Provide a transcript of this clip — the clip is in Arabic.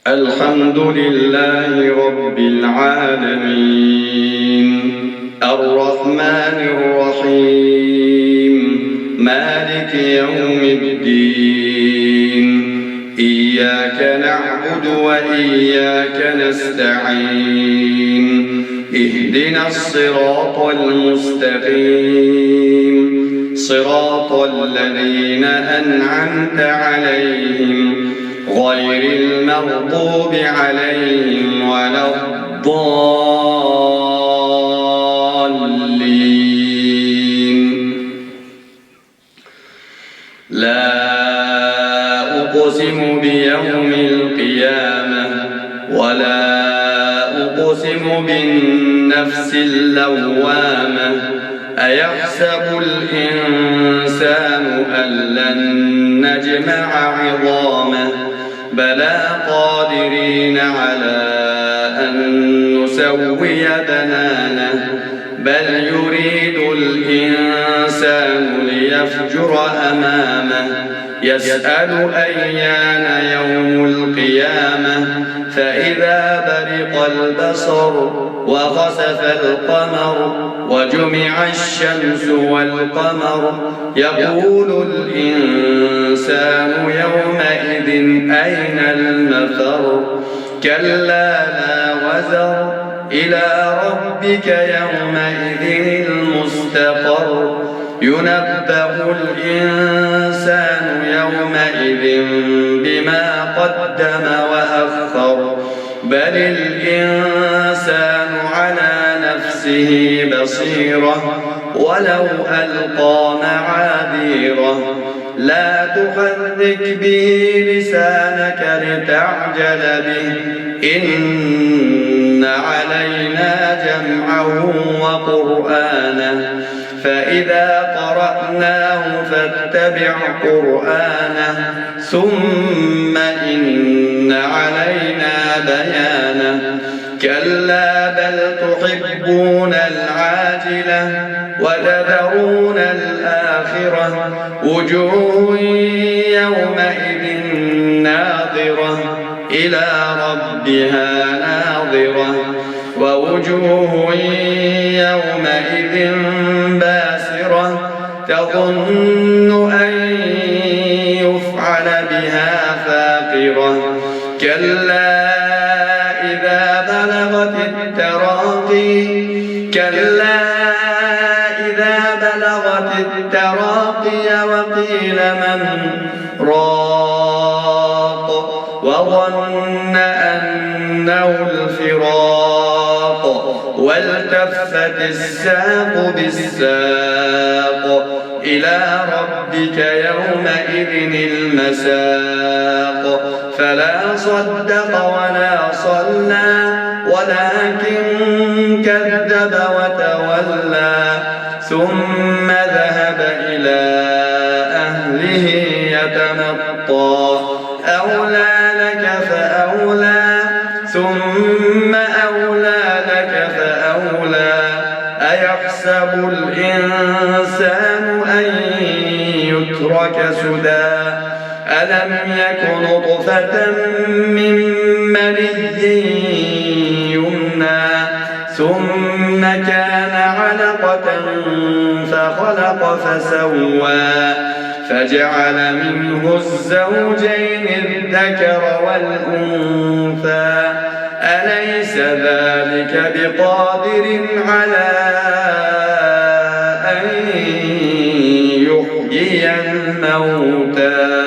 الحمد لله رب العالمين الرحمن الرحيم مالك يوم الدين إياك نعبد وإياك نستعين اهدنا الصراط المستقيم صراط الذين أنعمت عليهم غير المغضوب عليهم ولا الضالين. لا أقسم بيوم القيامة ولا أقسم بالنفس اللوامة أيحسب الإنسان أن لن نجمع عظامه بلى قادرين على أن نسوي بنانه بل يريد الإنسان ليفجر أمامه يسأل أيان يوم القيامة فإذا برق البصر وخسف القمر وجمع الشمس والقمر يقول الإنسان يومئذ أين المفر كلا لا وزر إلى ربك يومئذ المستقر ينبأ الإنسان يومئذ بما قدم وأخر بل الإنسان على نفسه بصيرة ولو ألقى معاذيره لا تحرك به لسانك لتعجل به إن علينا جمعه وقرآنه فإذا قرأناه فاتبع قرآنه ثم إن علينا بيانه كلا بل تحبون العاجلة وتذرون الآخرة وجوه يومئذ ناظرة إلى ربها ناظرة ووجوه يومئذ باسرة تظن أن يفعل بها فاقرة كلا إذا بلغت التراقي وقيل من راق وظن أنه الفراق والتفت الساق بالساق إلى ربك يومئذ المساق فلا صدق ولا صلى ولكن كذب وتولى ثم ذهب إلى أهله يتمطى أولى لك فأولى ثم أولى لك فأولى أيحسب الإنسان أن يترك سدى ألم يك نطفة من مني يمنى ثم كان علقة فخلق فسوى فجعل منه الزوجين الذكر والأنثى أليس ذلك بقادر على أن يحيي الموتى